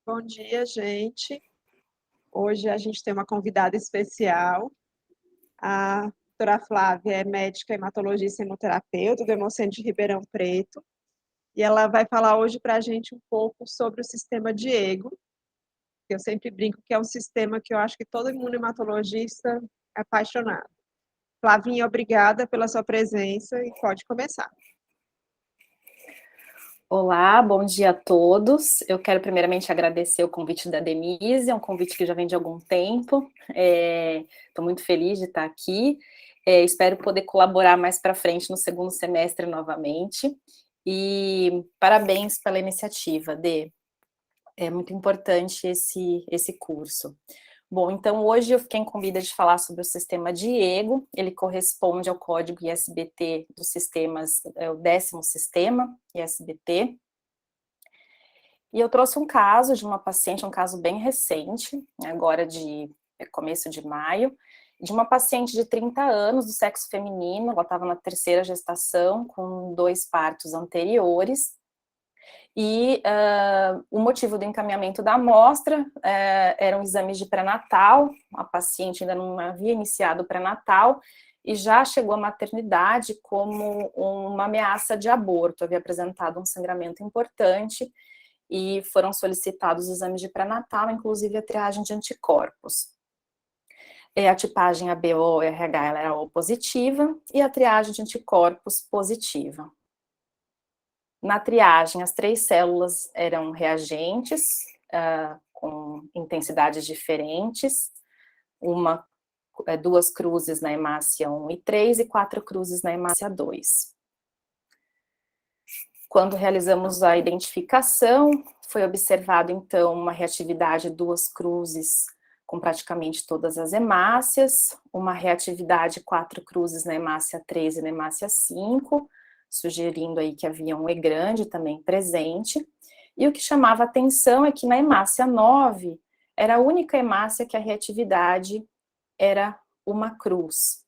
Bom dia, gente. Hoje a gente tem uma convidada especial. A doutora Flávia é médica hematologista e hemoterapeuta do Hemocentro de Ribeirão Preto. E ela vai falar hoje para a gente um pouco sobre o sistema Diego, que eu sempre brinco que é um sistema que eu acho que todo imunohematologista é apaixonado. Flavinha, obrigada pela sua presença e pode começar. Olá, bom dia a todos. Eu quero primeiramente agradecer o convite da Denise, é um convite que já vem de algum tempo. Estou muito feliz de estar aqui. Espero poder colaborar mais para frente no segundo semestre novamente. E parabéns pela iniciativa, Dê. É muito importante esse curso. Bom, então hoje eu fiquei incumbida de falar sobre o sistema Diego. Ele corresponde ao código ISBT dos sistemas, é o 10º sistema ISBT. E eu trouxe um caso de uma paciente, um caso bem recente, agora de começo de maio, de uma paciente de 30 anos, do sexo feminino. Ela estava na 3ª gestação, com 2 partos anteriores, e o motivo do encaminhamento da amostra eram exames de pré-natal. A paciente ainda não havia iniciado o pré-natal, e já chegou à maternidade como uma ameaça de aborto, havia apresentado um sangramento importante, e foram solicitados exames de pré-natal, inclusive a triagem de anticorpos. A tipagem ABO-RH ela era O positiva, e a triagem de anticorpos positiva. Na triagem, as 3 células eram reagentes, com intensidades diferentes, 2 cruzes na hemácia 1 e 3, e 4 cruzes na hemácia 2. Quando realizamos a identificação, foi observado, então, uma reatividade 2 cruzes com praticamente todas as hemácias, uma reatividade 4 cruzes na hemácia 3 e na hemácia 5, sugerindo aí que havia um E grande também presente. E o que chamava atenção é que na hemácia 9, era a única hemácia que a reatividade era uma cruz.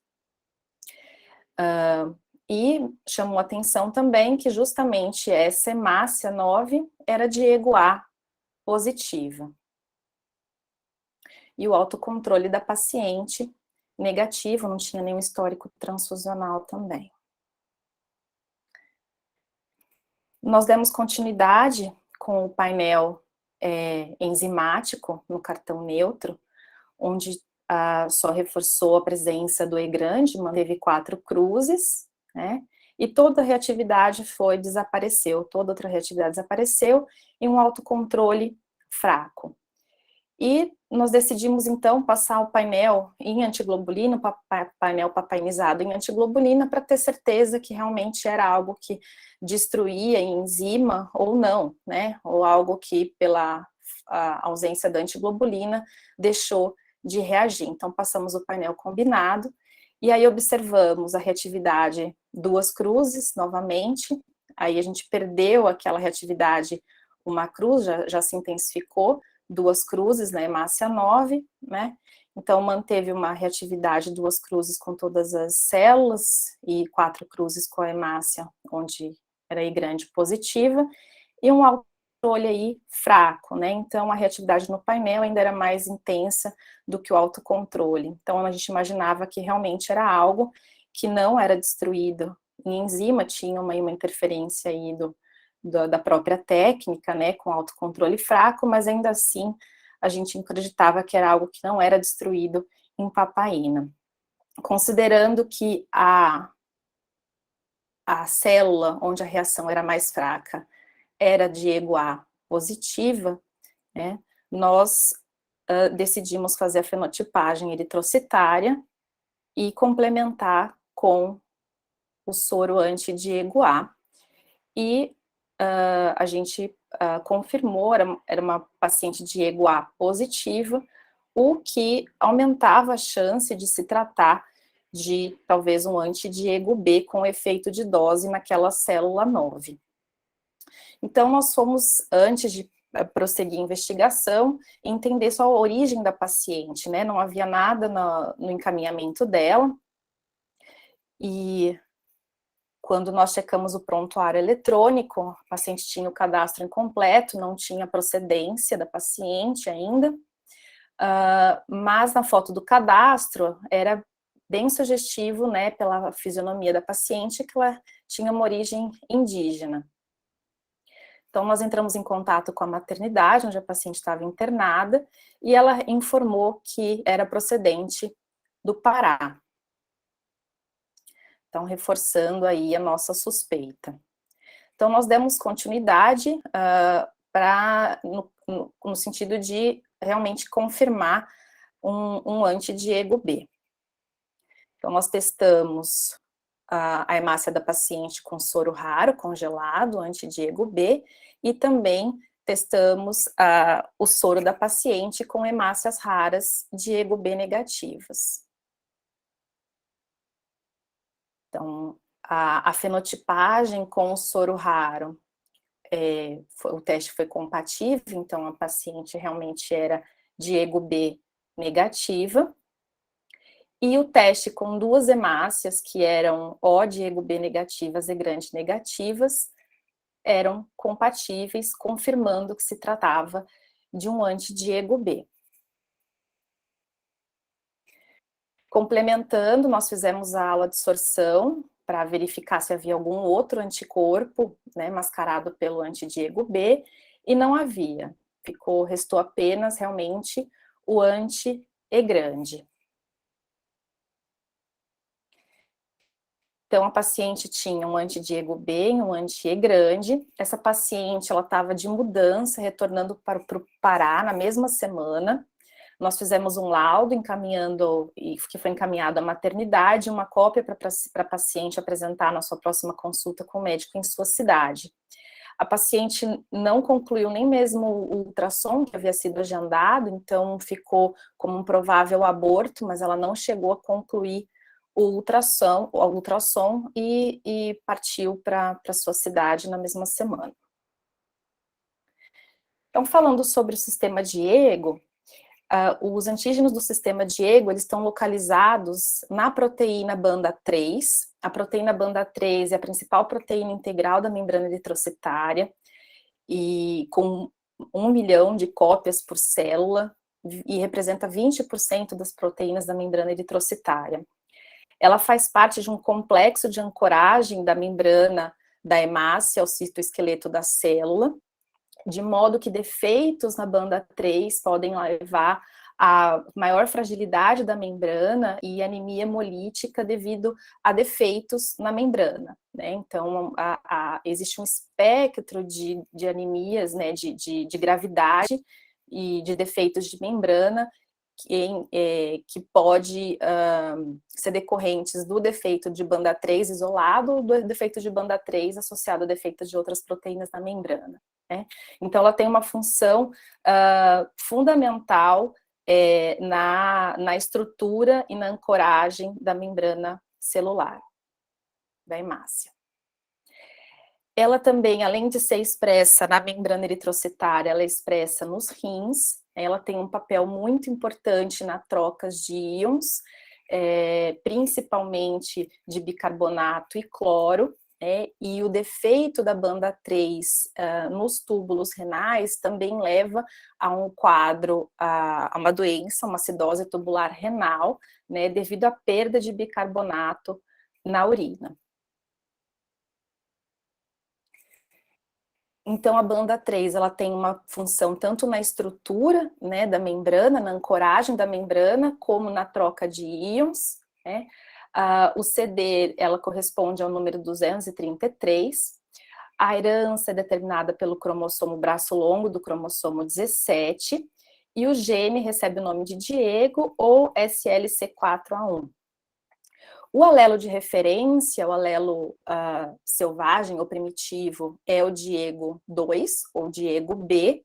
E chamou atenção também que justamente essa hemácia 9 era Diego A positiva. E o autocontrole da paciente negativo, não tinha nenhum histórico transfusional também. Nós demos continuidade com o painel enzimático no cartão neutro, onde só reforçou a presença do E grande, manteve 4 cruzes, né? E toda a reatividade desapareceu, toda outra reatividade desapareceu, e um autocontrole fraco. E nós decidimos, então, passar o painel em antiglobulina, painel papainizado em antiglobulina, para ter certeza que realmente era algo que destruía enzima ou não, né? Ou algo que, pela ausência da antiglobulina, deixou de reagir. Então, passamos o painel combinado, e aí observamos a reatividade 2 cruzes, novamente. Aí a gente perdeu aquela reatividade, uma cruz, já se intensificou, 2 cruzes na hemácia 9, né? Então, manteve uma reatividade 2 cruzes com todas as células, e 4 cruzes com a hemácia, onde era I grande positiva, e um autocontrole aí fraco, né? Então, a reatividade no painel ainda era mais intensa do que o autocontrole. Então, a gente imaginava que realmente era algo que não era destruído em enzima, tinha uma interferência aí da própria técnica, né, com autocontrole fraco, mas ainda assim a gente acreditava que era algo que não era destruído em papaina. Considerando que a célula onde a reação era mais fraca era Diego A positiva, né, nós decidimos fazer a fenotipagem eritrocitária e complementar com o soro anti-Diego A. E a gente confirmou, era uma paciente Diego A positiva, o que aumentava a chance de se tratar de talvez um anti-Diego B com efeito de dose naquela célula 9. Então, nós fomos, antes de prosseguir a investigação, entender só a origem da paciente, né? Não havia nada no encaminhamento dela, e quando nós checamos o prontuário eletrônico, o paciente tinha o cadastro incompleto, não tinha procedência da paciente ainda, mas na foto do cadastro era bem sugestivo, né, pela fisionomia da paciente, que ela tinha uma origem indígena. Então, nós entramos em contato com a maternidade, onde a paciente estava internada, e ela informou que era procedente do Pará. Então, reforçando aí a nossa suspeita. Então, nós demos continuidade no sentido de realmente confirmar um anti-Diego B. Então, nós testamos a hemácia da paciente com soro raro, congelado, anti-Diego B, e também testamos o soro da paciente com hemácias raras Diego B negativas. Então, a fenotipagem com o soro raro, o teste foi compatível, então a paciente realmente era Diego B negativa, e o teste com duas hemácias, que eram O Diego B negativas e grande negativas, eram compatíveis, confirmando que se tratava de um anti-Diego B. Complementando, nós fizemos a aula de sorção para verificar se havia algum outro anticorpo, né, mascarado pelo anti-Diego B, e não havia. Restou apenas realmente o anti-E grande. Então, a paciente tinha um anti-Diego B e um anti-E grande. Essa paciente, ela estava de mudança, retornando para o Pará na mesma semana. Nós fizemos um laudo que foi encaminhado à maternidade, uma cópia para a paciente apresentar na sua próxima consulta com o médico em sua cidade. A paciente não concluiu nem mesmo o ultrassom que havia sido agendado, então ficou como um provável aborto, mas ela não chegou a concluir o ultrassom e partiu para sua cidade na mesma semana. Então, falando sobre o sistema Diego, os antígenos do sistema Diego, eles estão localizados na proteína banda 3. A proteína banda 3 é a principal proteína integral da membrana eritrocitária, e com 1 milhão de cópias por célula, e representa 20% das proteínas da membrana eritrocitária. Ela faz parte de um complexo de ancoragem da membrana da hemácia ao citoesqueleto da célula, de modo que defeitos na banda 3 podem levar a maior fragilidade da membrana e anemia hemolítica devido a defeitos na membrana, né? Então, existe um espectro de anemias, né, de gravidade e de defeitos de membrana que pode ser decorrentes do defeito de banda 3 isolado ou do defeito de banda 3 associado a defeitos de outras proteínas na membrana, né? Então, ela tem uma função fundamental na estrutura e na ancoragem da membrana celular, da hemácia. Ela também, além de ser expressa na membrana eritrocitária, ela é expressa nos rins. Ela tem um papel muito importante na troca de íons, principalmente de bicarbonato e cloro, e o defeito da banda 3 nos túbulos renais também leva a um quadro, a uma doença, uma acidose tubular renal, né, devido à perda de bicarbonato na urina. Então, a banda 3, ela tem uma função tanto na estrutura, né, da membrana, na ancoragem da membrana, como na troca de íons, né? O CD, ela corresponde ao número 233. A herança é determinada pelo cromossomo braço longo do cromossomo 17, e o gene recebe o nome de Diego ou SLC4A1. O alelo de referência, o alelo selvagem ou primitivo, é o Diego 2, ou Diego B,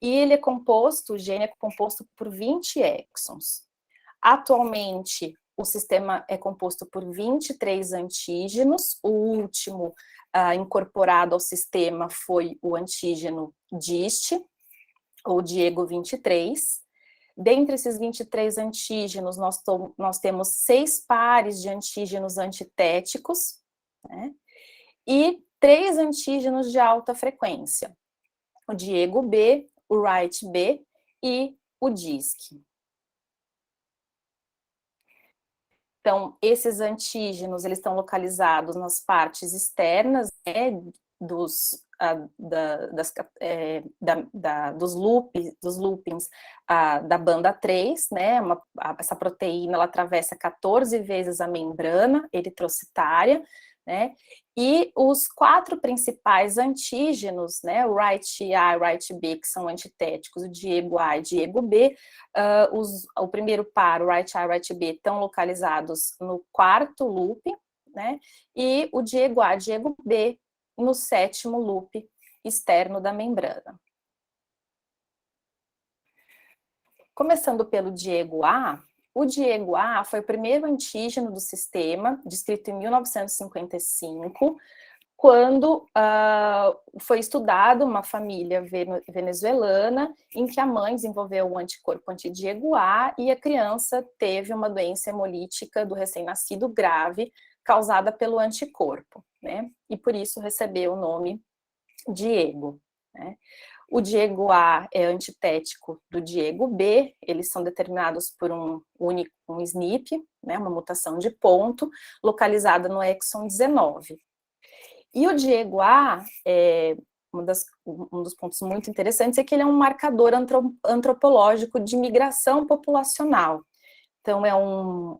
e ele é composto, o gene é composto por 20 exons. Atualmente, o sistema é composto por 23 antígenos, o último incorporado ao sistema foi o antígeno DIST, ou Diego 23. Dentre esses 23 antígenos, nós temos 6 pares de antígenos antitéticos, né? E 3 antígenos de alta frequência, o Diego B, o Wright B e o DISC. Então, esses antígenos, eles estão localizados nas partes externas, né, dos, dos loopings da banda 3, né, essa proteína, ela atravessa 14 vezes a membrana eritrocitária, né, e os 4 principais antígenos, né, o Wright A e o Wright B, que são antitéticos, o Diego A e Diego B, o primeiro par, o Wright A e o Wright B, estão localizados no 4º loop, né, e o Diego A e Diego B no 7º loop externo da membrana. Começando pelo Diego A, o Diego A foi o primeiro antígeno do sistema, descrito em 1955, quando foi estudada uma família venezuelana em que a mãe desenvolveu um anticorpo anti-Diego A e a criança teve uma doença hemolítica do recém-nascido grave causada pelo anticorpo, né? E por isso recebeu o nome Diego, né? O Diego A é antitético do Diego B, eles são determinados por um SNP, né, uma mutação de ponto, localizada no exon 19. E o Diego A, um dos pontos muito interessantes é que ele é um marcador antropológico de migração populacional. Então, é um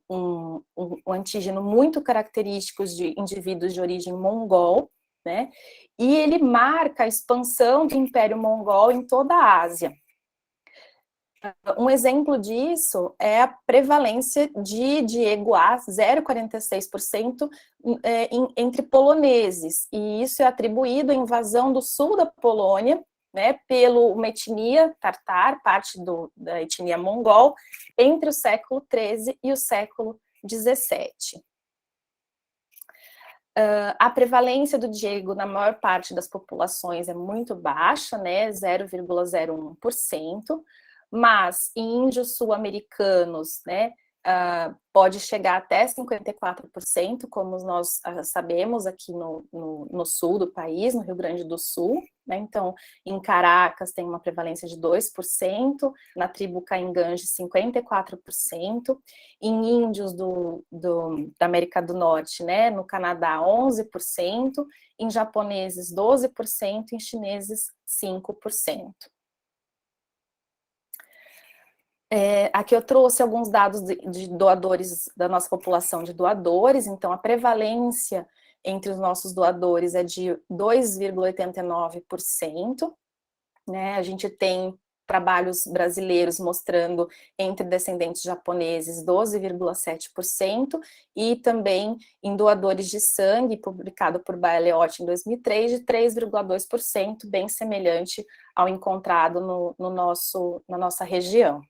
antígeno muito característico de indivíduos de origem mongol, né? E ele marca a expansão do Império Mongol em toda a Ásia. Um exemplo disso é a prevalência de Diego A, 0,46%, entre poloneses, e isso é atribuído à invasão do sul da Polônia, né, pela uma etnia tartar, parte da etnia mongol, entre o século XIII e o século XVII. A prevalência do Diego na maior parte das populações é muito baixa, né, 0,01%, mas em índios sul-americanos, né, pode chegar até 54%, como nós sabemos aqui no sul do país, no Rio Grande do Sul, né? Então, em Caracas tem uma prevalência de 2%, na tribo Caingange 54%, em índios da América do Norte, né, no Canadá 11%, em japoneses 12%, em chineses 5%. Aqui eu trouxe alguns dados de doadores, da nossa população de doadores. Então, a prevalência entre os nossos doadores é de 2,89%, né? A gente tem trabalhos brasileiros mostrando entre descendentes japoneses 12,7%, e também em doadores de sangue, publicado por Baeliotti em 2003, de 3,2%, bem semelhante ao encontrado na nossa região.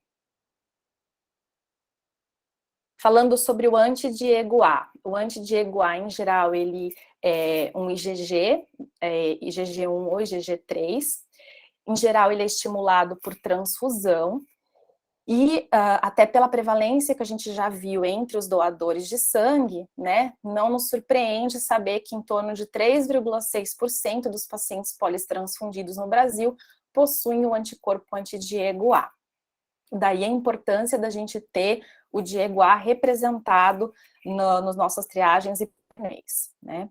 Falando sobre o anti-Diego A. O anti-Diego A, em geral, ele é um IgG, IgG1 ou IgG3. Em geral, ele é estimulado por transfusão. E até pela prevalência que a gente já viu entre os doadores de sangue, né, não nos surpreende saber que em torno de 3,6% dos pacientes politransfundidos no Brasil possuem o anticorpo anti-Diego A. Daí a importância da gente ter o Diego A representado nas nossas triagens e painéis, né?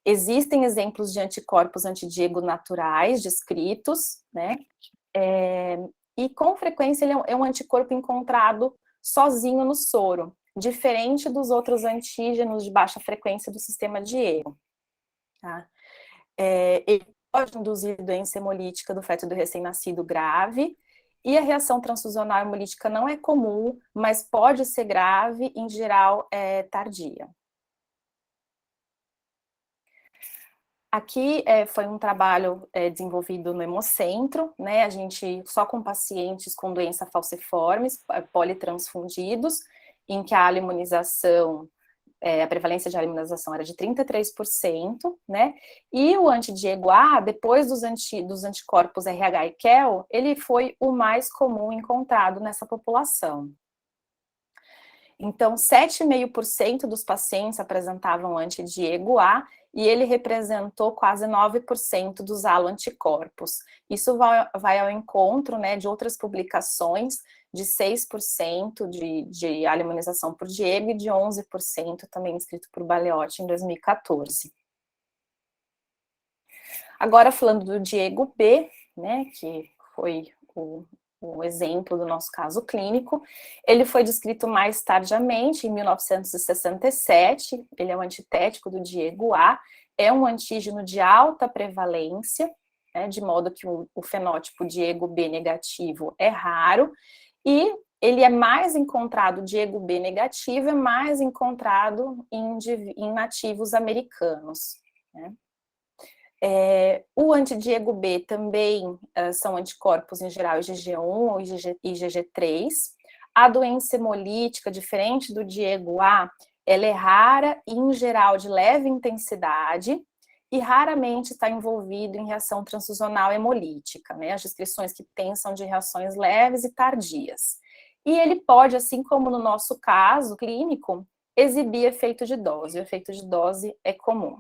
Existem exemplos de anticorpos anti-Diego naturais descritos, né? E com frequência ele é um anticorpo encontrado sozinho no soro, diferente dos outros antígenos de baixa frequência do sistema Diego. Tá? Ele pode induzir doença hemolítica do feto do recém-nascido grave, e a reação transfusional hemolítica não é comum, mas pode ser grave, em geral tardia. Aqui foi um trabalho desenvolvido no Hemocentro, né? A gente só com pacientes com doença falciformes, politransfundidos, em que a imunização, a prevalência de imunização era de 33%, né? E o anti-Diego A, depois dos anticorpos RH e KEL, ele foi o mais comum encontrado nessa população. Então, 7,5% dos pacientes apresentavam anti-Diego A, e ele representou quase 9% dos haloanticorpos. Isso vai ao encontro, né, de outras publicações, de 6% de imunização por Diego e de 11% também escrito por Baliotti em 2014. Agora, falando do Diego B, né, que foi o exemplo do nosso caso clínico, ele foi descrito mais tardiamente, em 1967, ele é um antitético do Diego A, é um antígeno de alta prevalência, né, de modo que o fenótipo Diego B negativo é raro, e ele é mais encontrado, Diego B negativo, é mais encontrado em nativos americanos, né. O anti-Diego B também são anticorpos, em geral, IgG1 ou IgG3. A doença hemolítica, diferente do Diego A, ela é rara e, em geral, de leve intensidade e raramente está envolvido em reação transfusional hemolítica, né? As descrições que tem são de reações leves e tardias. E ele pode, assim como no nosso caso clínico, exibir efeito de dose. O efeito de dose é comum.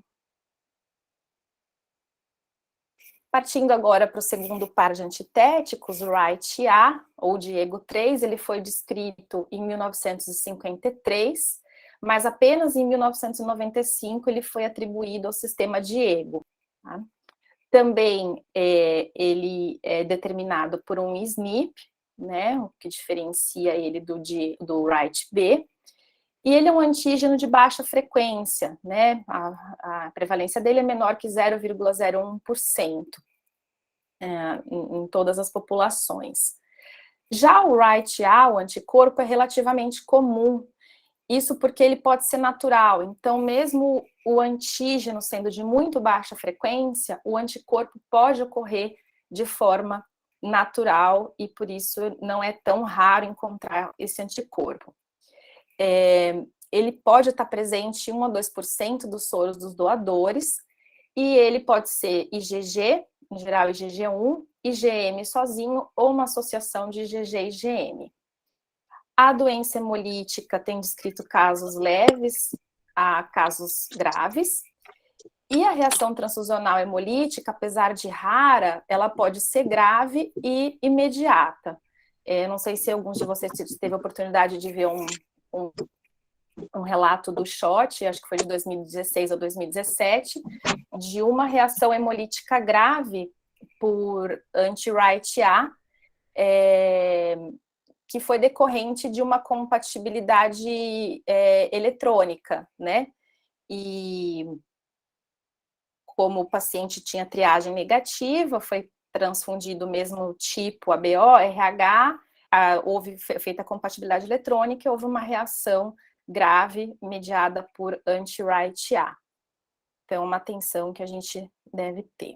Partindo agora para o segundo par de antitéticos, o Wright-A, ou Diego 3, ele foi descrito em 1953, mas apenas em 1995 ele foi atribuído ao sistema Diego. Tá? Também ele é determinado por um SNP, né, o que diferencia ele do Wright-B, e ele é um antígeno de baixa frequência, né, a prevalência dele é menor que 0,01%. Em todas as populações. Já o Wright-A, o anticorpo, é relativamente comum, isso porque ele pode ser natural, então mesmo o antígeno sendo de muito baixa frequência, o anticorpo pode ocorrer de forma natural e por isso não é tão raro encontrar esse anticorpo. Ele pode estar presente em 1 a 2% dos soros dos doadores e ele pode ser IgG, em geral IgG1, IgM sozinho ou uma associação de IgG e IgM. A doença hemolítica tem descrito casos leves a casos graves, e a reação transfusional hemolítica, apesar de rara, ela pode ser grave e imediata. Não sei se alguns de vocês teve a oportunidade de ver um relato do SHOT, acho que foi de 2016 ou 2017, de uma reação hemolítica grave por anti-Wright-A, que foi decorrente de uma compatibilidade eletrônica, né? E como o paciente tinha triagem negativa, foi transfundido o mesmo tipo ABO, RH, houve feita a compatibilidade eletrônica e houve uma reação grave mediada por anti-Wright-A. Então, uma atenção que a gente deve ter.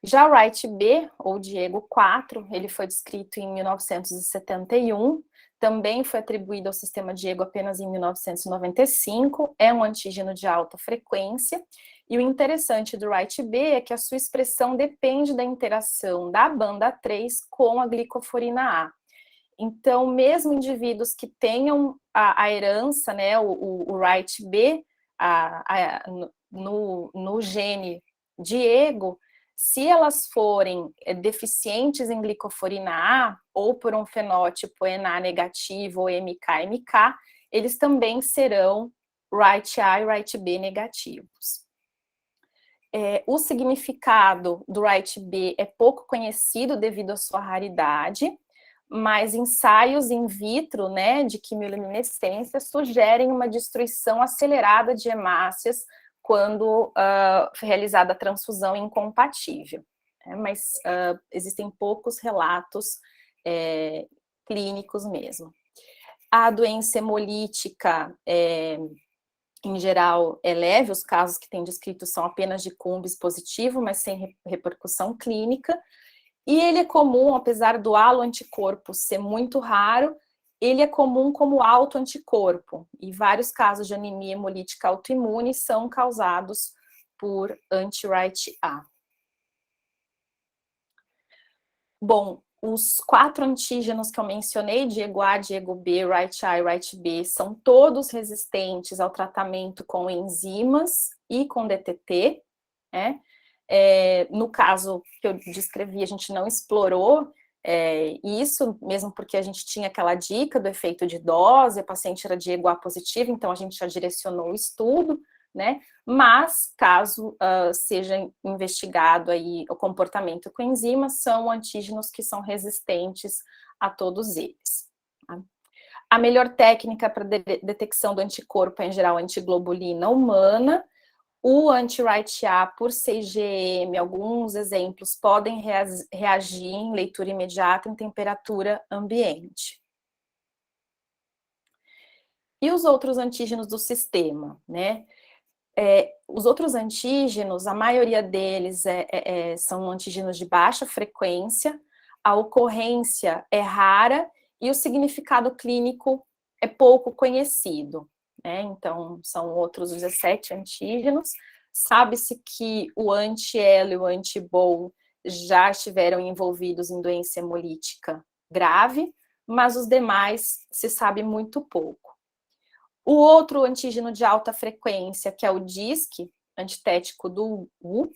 Já o Wright-B, ou Diego 4, ele foi descrito em 1971, também foi atribuído ao sistema Diego apenas em 1995, é um antígeno de alta frequência, e o interessante do Wright-B é que a sua expressão depende da interação da banda 3 com a glicoforina A. Então, mesmo indivíduos que tenham a herança, né, o Wright-B no gene Diego, se elas forem deficientes em glicoforina A, ou por um fenótipo NA negativo ou MK-MK, eles também serão Wright-A e Wright-B negativos. O significado do Wright-B é pouco conhecido devido à sua raridade, mas ensaios in vitro, né, de quimioluminescência sugerem uma destruição acelerada de hemácias quando realizada a transfusão incompatível. Mas existem poucos relatos clínicos mesmo. A doença hemolítica, em geral, é leve, os casos que tem descrito são apenas de cumbis positivo, mas sem repercussão clínica, e ele é comum, apesar do haloanticorpo ser muito raro, ele é comum como autoanticorpo, e vários casos de anemia hemolítica autoimune são causados por anti-Wright-A. Bom, os 4 antígenos que eu mencionei, Diego A, Diego B, Right A e Right B, são todos resistentes ao tratamento com enzimas e com DTT, né? No caso que eu descrevi, a gente não explorou isso, mesmo porque a gente tinha aquela dica do efeito de dose, a paciente era Diego A positiva, então a gente já direcionou o estudo, né? Mas, caso seja investigado aí o comportamento com enzimas, são antígenos que são resistentes a todos eles. Tá? A melhor técnica para detecção do anticorpo é, em geral, a antiglobulina humana. O anti-RIGA por CGM, alguns exemplos, podem reagir em leitura imediata em temperatura ambiente. E os outros antígenos do sistema, né? Os outros antígenos, a maioria deles são antígenos de baixa frequência, a ocorrência é rara e o significado clínico é pouco conhecido, né? Então, são outros 17 antígenos. Sabe-se que o anti-ELO e o anti-BOL já estiveram envolvidos em doença hemolítica grave, mas os demais se sabe muito pouco. O outro antígeno de alta frequência, que é o DISC, antitético do U,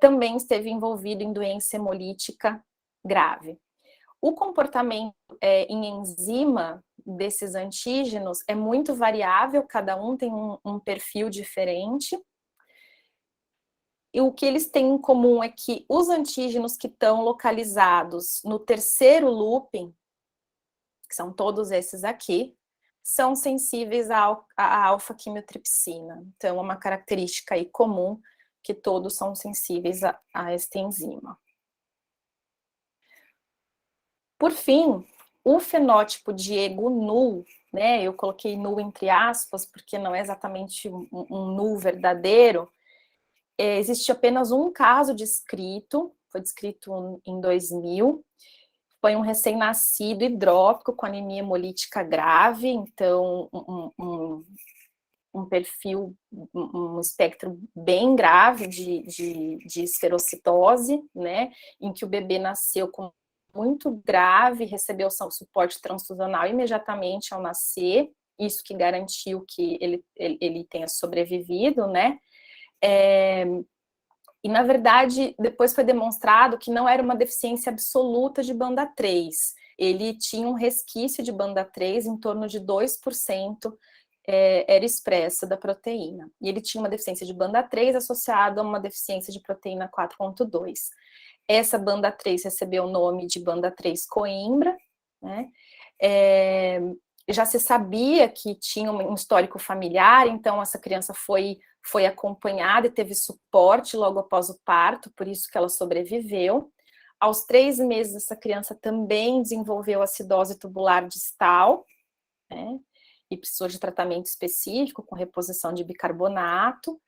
também esteve envolvido em doença hemolítica grave. O comportamento em enzima desses antígenos é muito variável, cada um tem um perfil diferente. E o que eles têm em comum é que os antígenos que estão localizados no terceiro looping, que são todos esses aqui, são sensíveis à alfa-quimiotripsina. Então, é uma característica aí comum que todos são sensíveis a esta enzima. Por fim, o fenótipo Diego null, né? Eu coloquei null entre aspas, porque não é exatamente um null verdadeiro. Existe apenas um caso descrito, foi descrito em 2000, foi um recém-nascido hidrópico com anemia hemolítica grave, então um perfil, um espectro bem grave de esferocitose, né, em que o bebê nasceu com muito grave, recebeu suporte transfusional imediatamente ao nascer, isso que garantiu que ele tenha sobrevivido, né, e, na verdade, depois foi demonstrado que não era uma deficiência absoluta de banda 3. Ele tinha um resquício de banda 3, em torno de 2% era expresso da proteína. E ele tinha uma deficiência de banda 3 associada a uma deficiência de proteína 4.2. Essa banda 3 recebeu o nome de banda 3 Coimbra, né? Já se sabia que tinha um histórico familiar, então essa criança foi acompanhada e teve suporte logo após o parto, por isso que ela sobreviveu. Aos 3 meses, essa criança também desenvolveu acidose tubular distal, né, e precisou de tratamento específico, com reposição de bicarbonato.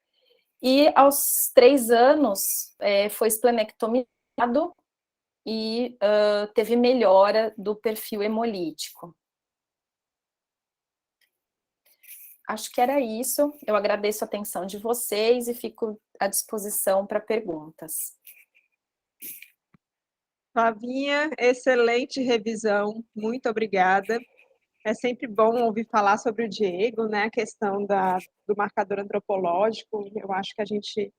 E aos 3 anos, foi esplenectomizado e teve melhora do perfil hemolítico. Acho que era isso. Eu agradeço a atenção de vocês e fico à disposição para perguntas. Flavinha, excelente revisão, muito obrigada. É sempre bom ouvir falar sobre o Diego, né? A questão do marcador antropológico. Eu acho que a gente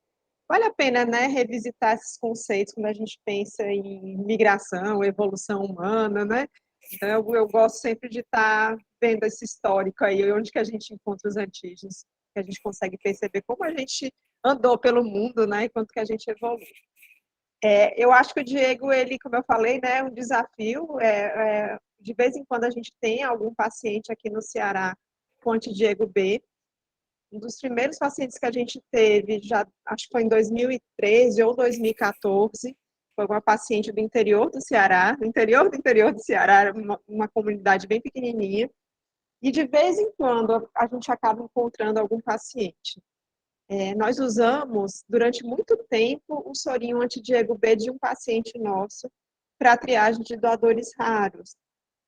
vale a pena, né, revisitar esses conceitos quando a gente pensa em migração, evolução humana, né? Então, eu gosto sempre de estar vendo esse histórico aí, onde que a gente encontra os antígenos, que a gente consegue perceber como a gente andou pelo mundo, né, e quanto que a gente evoluiu. Eu acho que o Diego, ele, como eu falei, né, é um desafio. De vez em quando a gente tem algum paciente aqui no Ceará com anti-Diego B. Um dos primeiros pacientes que a gente teve, já acho que foi em 2013 ou 2014, foi uma paciente do interior do Ceará, do interior do Ceará, era uma comunidade bem pequenininha, e de vez em quando a gente acaba encontrando algum paciente. Nós usamos, durante muito tempo, o sorinho anti-Diego B de um paciente nosso para triagem de doadores raros.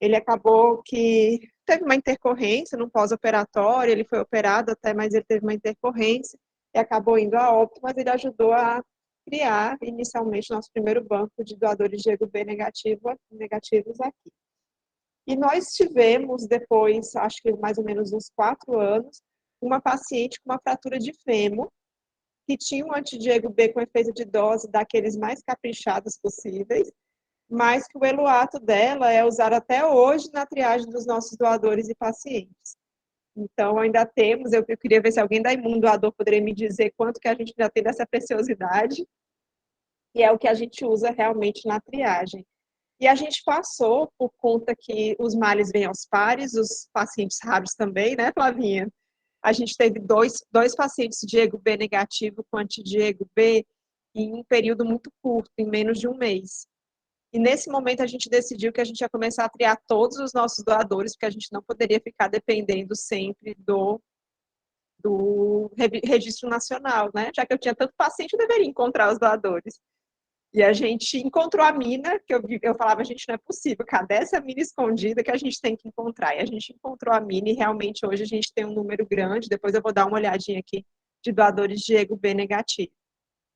Ele acabou que teve uma intercorrência no pós-operatório, ele foi operado até, mas ele teve uma intercorrência e acabou indo a óbito, mas ele ajudou a criar inicialmente nosso primeiro banco de doadores de ego B negativos aqui. E nós tivemos depois, acho que mais ou menos uns 4 anos, uma paciente com uma fratura de fêmur, que tinha um anti-Diego B com efeito de dose daqueles mais caprichados possíveis, mas que o eluato dela é usado até hoje na triagem dos nossos doadores e pacientes. Então, ainda temos, eu queria ver se alguém da Imuno Doador poderia me dizer quanto que a gente ainda tem dessa preciosidade, e é o que a gente usa realmente na triagem. E a gente passou, por conta que os males vêm aos pares, os pacientes raros também, né, Flavinha? A gente teve dois pacientes Diego B negativo com anti-Diego B em um período muito curto, em menos de um mês. E nesse momento a gente decidiu que a gente ia começar a triar todos os nossos doadores, porque a gente não poderia ficar dependendo sempre do registro nacional, né? Já que eu tinha tanto paciente, eu deveria encontrar os doadores. E a gente encontrou a mina, que eu falava, gente, não é possível, cadê essa mina escondida que a gente tem que encontrar? E a gente encontrou a mina e realmente hoje a gente tem um número grande, depois eu vou dar uma olhadinha aqui, de doadores Diego B negativo.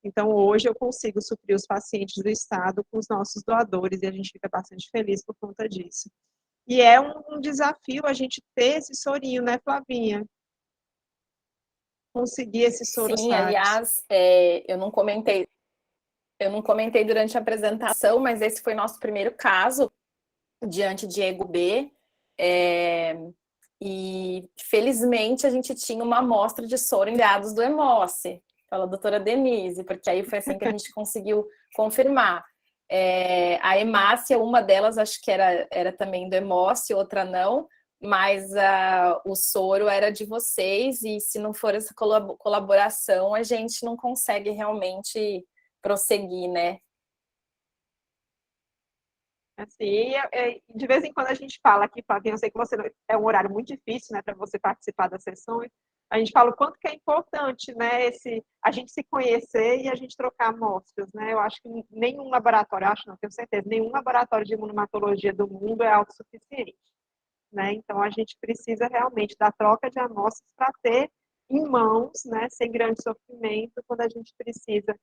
Então, hoje eu consigo suprir os pacientes do estado com os nossos doadores e a gente fica bastante feliz por conta disso. E é um desafio a gente ter esse sorinho, né, Flavinha? Conseguir esses soros Sim, raros. aliás, eu não comentei durante a apresentação, mas esse foi nosso primeiro caso diante de Diego B. E felizmente a gente tinha uma amostra de soro em dados do Hemoce, pela doutora Denise, porque aí foi assim que a gente conseguiu confirmar. A hemácia, uma delas acho que era também do Hemoce, outra não, mas o soro era de vocês, e se não for essa colaboração, a gente não consegue realmente prosseguir, né? Assim, de vez em quando a gente fala aqui, Flavinha, eu sei que você é um horário muito difícil, né, para você participar das sessões. A gente fala o quanto que é importante, né, a gente se conhecer e a gente trocar amostras, né? Eu acho que nenhum laboratório, acho não, tenho certeza, nenhum laboratório de imunomatologia do mundo é autossuficiente, né? Então a gente precisa realmente da troca de amostras para ter em mãos, né, sem grande sofrimento, quando a gente precisa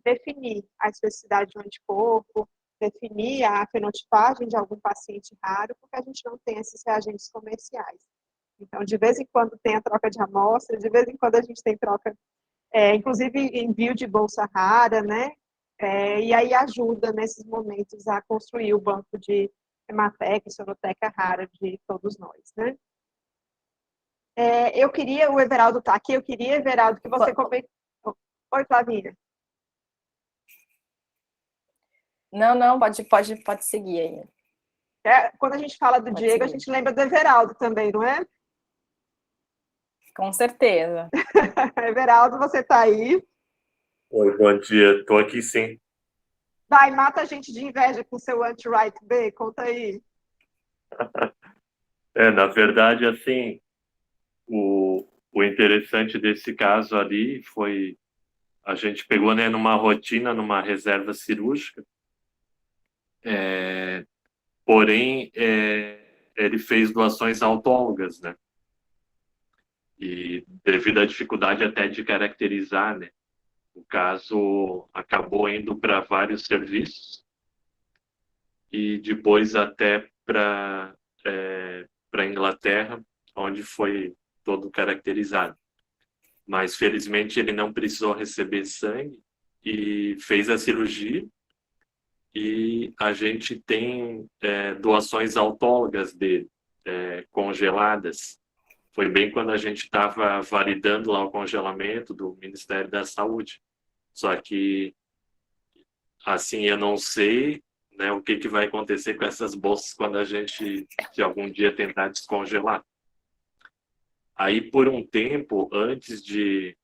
definir a especificidade de um anticorpo, definir a fenotipagem de algum paciente raro, porque a gente não tem esses reagentes comerciais. Então, de vez em quando tem a troca de amostras, de vez em quando a gente tem troca, inclusive envio de bolsa rara, né? E aí ajuda nesses momentos a construir o banco de Hematec, Soroteca rara de todos nós, né? Eu queria, o Everaldo está aqui, eu queria, Everaldo, que você comentou. Oi, Flavinha. Não, pode seguir aí. Quando a gente fala do Diego, a gente lembra do Everaldo também, não é? Com certeza. Everaldo, você está aí? Oi, bom dia. Estou aqui sim. Vai, mata a gente de inveja com seu anti-right B, conta aí. Na verdade, assim, o interessante desse caso ali foi a gente pegou, né, numa rotina, numa reserva cirúrgica, porém, ele fez doações autólogas, né? E devido à dificuldade até de caracterizar, né? O caso acabou indo para vários serviços e depois até para Inglaterra, onde foi todo caracterizado. Mas felizmente ele não precisou receber sangue e fez a cirurgia, e a gente tem doações autólogas dele, congeladas. Foi bem quando a gente estava validando lá o congelamento do Ministério da Saúde. Só que, assim, eu não sei, né, o que vai acontecer com essas bolsas quando a gente, se algum dia tentar descongelar. Aí, por um tempo, antes de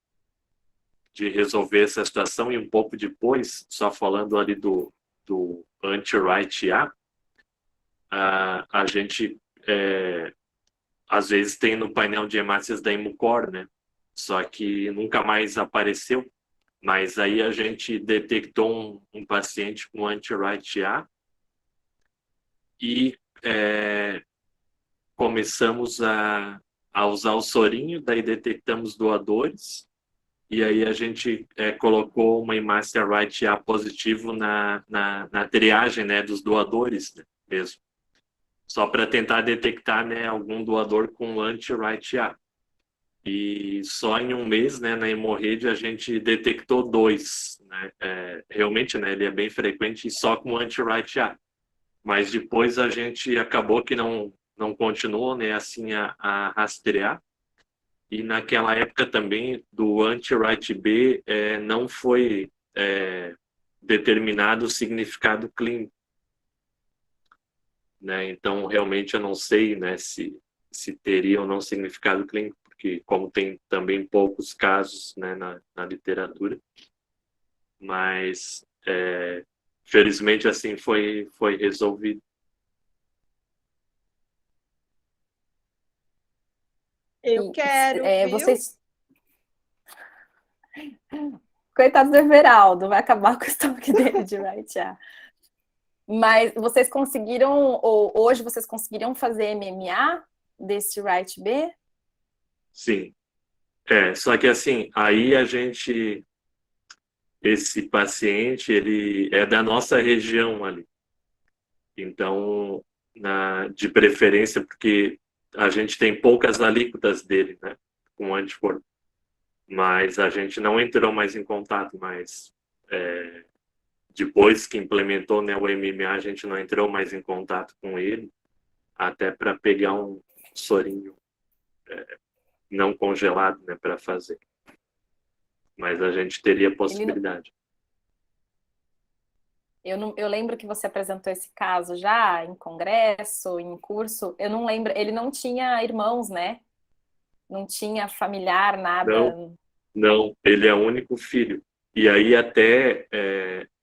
resolver essa situação e um pouco depois, só falando ali do anti-right a gente às vezes tem no painel de hemácias da Imucor, né? Só que nunca mais apareceu. Mas aí a gente detectou um paciente com anti-right e começamos a usar o sorinho, daí detectamos doadores e aí a gente colocou uma hemácia Right A positivo na triagem, né, dos doadores, né, mesmo. Só para tentar detectar, né, algum doador com anti-Right A. E só em um mês, né, na hemorragia, a gente detectou 2. Né? Realmente, né, ele é bem frequente e só com anti-Right A. Mas depois a gente acabou que não continuou, né, assim, a rastrear. E naquela época também, do anti-Right B, não foi determinado o significado clínico. Né? Então, realmente, eu não sei, né, se teria ou não significado clínico, porque como tem também poucos casos, né, na literatura, mas felizmente assim foi resolvido. Eu quero, viu? Vocês... Coitado do Everaldo, vai acabar com o estoque dele de Right A. Mas vocês conseguiram, ou hoje vocês conseguiriam fazer MMA desse Right B? Sim. Só que assim, aí esse paciente, ele é da nossa região ali. Então, de preferência, porque a gente tem poucas alíquotas dele, né, com anticorpo. Mas a gente não entrou mais em contato, mas depois que implementou, né, o MMA, a gente não entrou mais em contato com ele, até para pegar um sorinho não congelado, né, para fazer. Mas a gente teria possibilidade. Eu lembro que você apresentou esse caso já em congresso, em curso. Eu não lembro, ele não tinha irmãos, né? Não tinha familiar, nada. Não, ele é o único filho. E aí até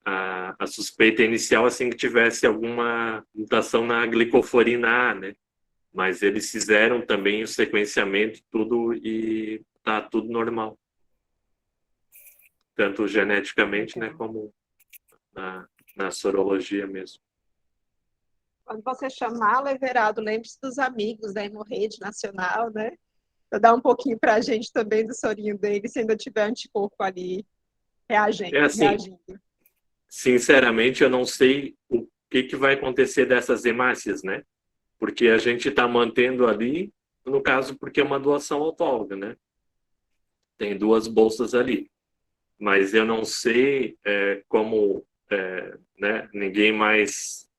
a suspeita inicial, assim, que tivesse alguma mutação na glicoforina A, né? Mas eles fizeram também o sequenciamento, tudo, e tá tudo normal. Tanto geneticamente, né, como na sorologia mesmo. Quando você chamar, Everaldo, lembre-se dos amigos da Hemorrede Nacional, né? Para dar um pouquinho para a gente também do sorinho dele, se ainda tiver anticorpo ali reagindo. Sinceramente, eu não sei o que vai acontecer dessas hemácias, né? Porque a gente está mantendo ali, no caso, porque é uma doação autóloga, né? Tem 2 bolsas ali. Mas eu não sei como né, ninguém mais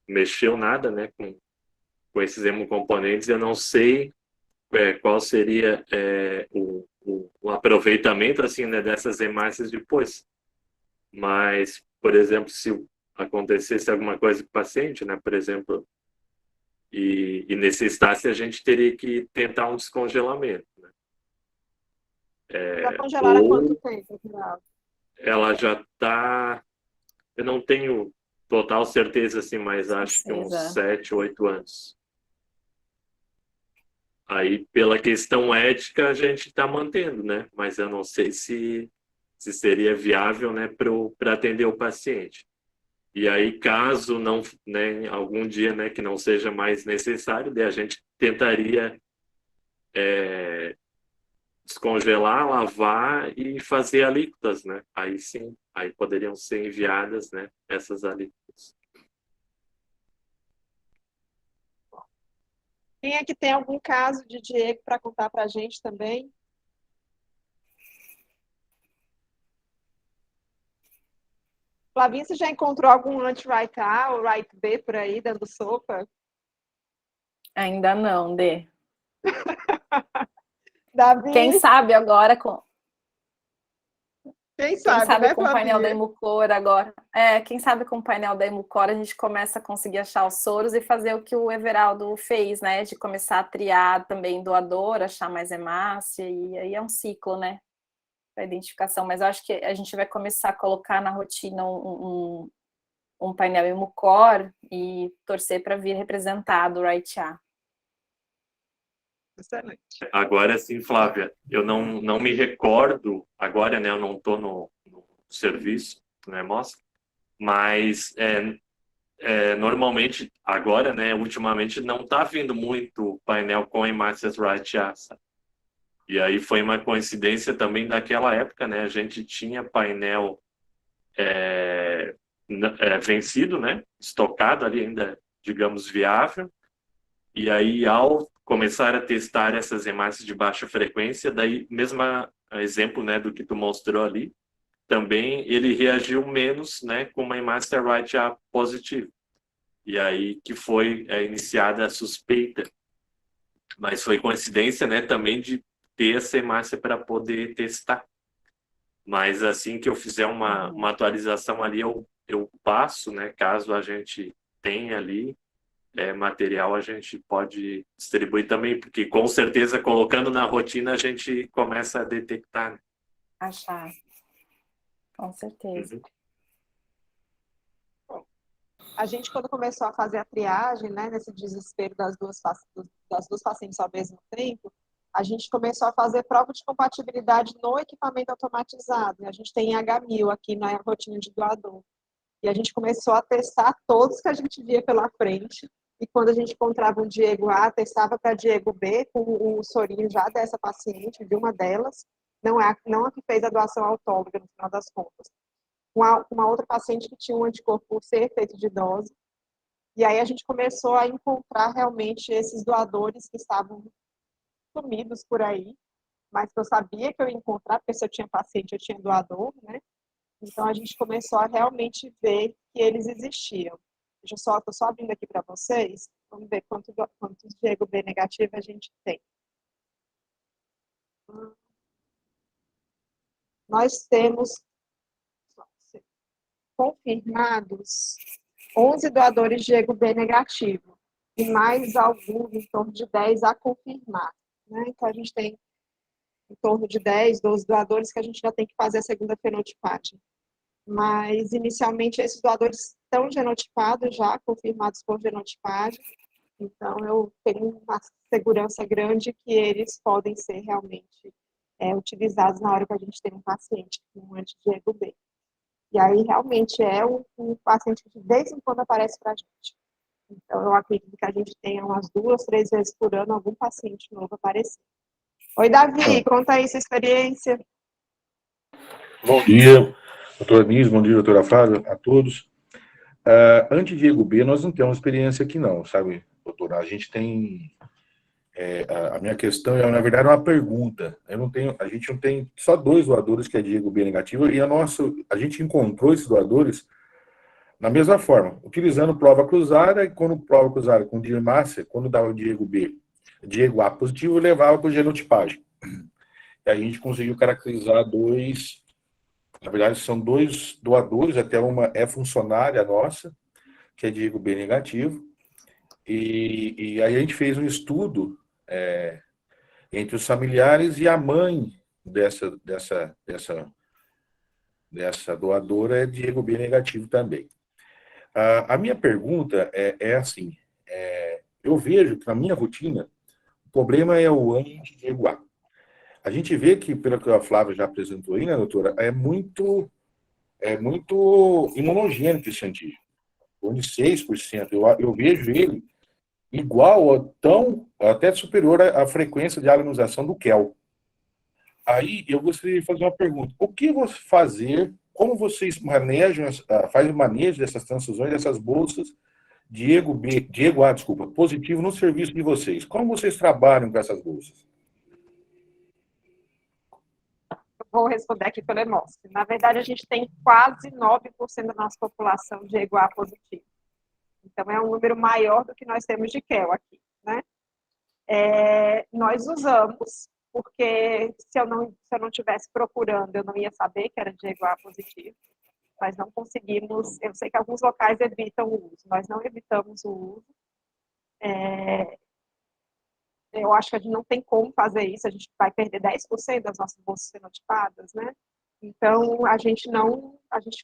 mexeu nada, né, com esses hemocomponentes. Eu não sei qual seria o aproveitamento assim, né, dessas hemácias depois. Mas, por exemplo, se acontecesse alguma coisa com o paciente, né, por exemplo, e necessitasse, a gente teria que tentar um descongelamento. Né? Já congelaram há quanto tempo, Everaldo? Ela já está... Eu não tenho total certeza, assim, mas acho que uns 7, 8 anos. Aí, pela questão ética, a gente está mantendo, né? Mas eu não sei se seria viável, né, para atender o paciente. E aí, caso não, né, algum dia, né, que não seja mais necessário, daí a gente tentaria descongelar, lavar e fazer alíquotas, né? Aí sim, aí poderiam ser enviadas, né, essas alíquotas. Quem é que tem algum caso de Diego para contar para a gente também? Flavinha, você já encontrou algum anti-right A ou right B por aí, dando sopa? Ainda não, Dê. Davi? Quem sabe agora com... Quem sabe, né, com o painel da Flavinha? Hemucor agora. Quem sabe com o painel da Hemucor a gente começa a conseguir achar os soros e fazer o que o Everaldo fez, né? De começar a triar também doador, achar mais hemácia, e aí é um ciclo, né? A identificação. Mas eu acho que a gente vai começar a colocar na rotina um painel Hemucor e torcer para vir representado o Right A. Excelente. Agora sim, Flávia, eu não me recordo, agora, né, eu não estou no serviço, né, mostra, mas normalmente, agora, né, ultimamente, não está vindo muito painel com hemácias Right A, sabe? E aí foi uma coincidência também daquela época, né? A gente tinha painel vencido, né? Estocado ali ainda, digamos, viável. E aí, ao começar a testar essas hemácias de baixa frequência, daí, mesmo exemplo, né, do que tu mostrou ali, também ele reagiu menos, né, com uma hemácia right A positiva. E aí que foi iniciada a suspeita. Mas foi coincidência, né, também de ter essa hemácia para poder testar. Mas assim que eu fizer uma atualização ali, eu passo, né, caso a gente tenha ali material, a gente pode distribuir também, porque com certeza colocando na rotina a gente começa a detectar. Né? Achar, com certeza. Uhum. A gente, quando começou a fazer a triagem, né, nesse desespero das duas pacientes ao mesmo tempo, a gente começou a fazer prova de compatibilidade no equipamento automatizado. A gente tem H1000 aqui na rotina de doador. E a gente começou a testar todos que a gente via pela frente. E quando a gente encontrava um Diego A, testava para Diego B, com o sorinho já dessa paciente, de uma delas, não a que fez a doação autóloga, no final das contas. Uma outra paciente que tinha um anticorpo por ser efeito de dose. E aí a gente começou a encontrar realmente esses doadores que estavam sumidos por aí, mas que eu sabia que eu ia encontrar, porque se eu tinha paciente, eu tinha doador, né? Então a gente começou a realmente ver que eles existião. Estou só abrindo aqui para vocês, vamos ver quantos Diego B negativo a gente tem. Nós temos confirmados 11 doadores Diego B negativo e mais alguns, em torno de 10 a confirmar. Né? Então, a gente tem em torno de 10, 12 doadores que a gente já tem que fazer a segunda fenotipagem. Mas, inicialmente, esses doadores estão genotipados já, confirmados por genotipagem. Então, eu tenho uma segurança grande que eles podem ser realmente utilizados na hora que a gente tem um paciente com anti-Diego B. E aí, realmente, é um paciente que de vez em quando aparece para a gente. Então, eu acredito que a gente tenha umas 2, 3 vezes por ano algum paciente novo aparecer. Oi, Davi, conta aí sua experiência. Bom dia, doutora Anísio, bom dia, doutora Flávia, a todos. Anti-Diego B, nós não temos experiência aqui não, sabe, doutora? A gente tem... a minha questão é, na verdade, uma pergunta. A gente não tem só 2 doadores que é Diego B negativo, e a gente encontrou esses doadores na mesma forma, utilizando prova cruzada, e quando prova cruzada com Dirmácia, quando dava Diego A positivo, levava para o genotipagem. E a gente conseguiu caracterizar 2... Na verdade, são 2 doadores, até uma é funcionária nossa, que é Diego B negativo, e aí a gente fez um estudo entre os familiares e a mãe dessa doadora é Diego B negativo também. A minha pergunta é assim, eu vejo que na minha rotina, o problema é o anti-Diego A. A gente vê que, pelo que a Flávia já apresentou aí, né, doutora, é muito imunogênico esse antígeno. Onde 6%, eu vejo ele igual, até superior à frequência de alinização do QEL. Aí eu gostaria de fazer uma pergunta. O que você fazer, como vocês fazem o manejo dessas transfusões, dessas bolsas Diego A, positivo no serviço de vocês? Como vocês trabalham com essas bolsas? Vou responder aqui pelo Hemócio. Na verdade, a gente tem quase 9% da nossa população de A positivo. Então, é um número maior do que nós temos de QEL aqui, né? Nós usamos, porque se eu não estivesse procurando, eu não ia saber que era Diego A positivo. Nós não conseguimos, eu sei que alguns locais evitam o uso, nós não evitamos o uso. Eu acho que a gente não tem como fazer isso, a gente vai perder 10% das nossas bolsas fenotipadas, né? Então, a gente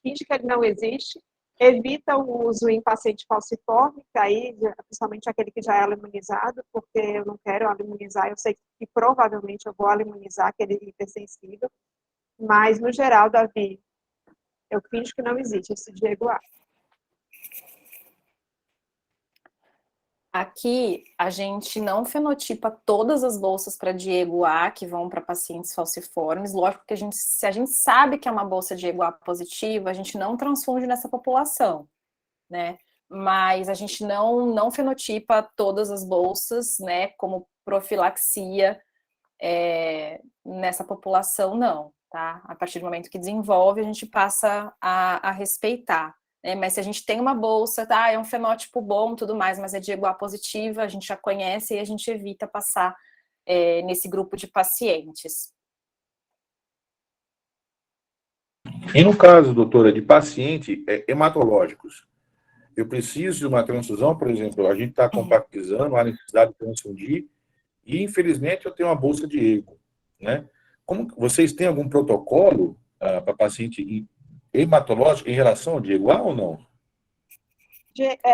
finge que ele não existe, evita o uso em paciente falciforme, que aí, principalmente aquele que já é imunizado, porque eu não quero imunizar, eu sei que provavelmente eu vou imunizar aquele hipersensível, mas, no geral, Davi, eu finjo que não existe esse Diego A. Aqui, a gente não fenotipa todas as bolsas para Diego A que vão para pacientes falciformes. Lógico que se a gente sabe que é uma bolsa Diego A positiva, a gente não transfunde nessa população, né? Mas a gente não fenotipa todas as bolsas, né, como profilaxia nessa população, não, tá? A partir do momento que desenvolve, a gente passa a respeitar. Mas se a gente tem uma bolsa, tá, é um fenótipo bom, tudo mais, mas é Diego A positiva, a gente já conhece e a gente evita passar nesse grupo de pacientes. E no caso, doutora, de paciente hematológicos, eu preciso de uma transfusão, por exemplo, a gente está compactizando, há necessidade de transfundir, e infelizmente eu tenho uma bolsa Diego, né? Como vocês têm algum protocolo para paciente hematológico em relação ao Diego A ou não?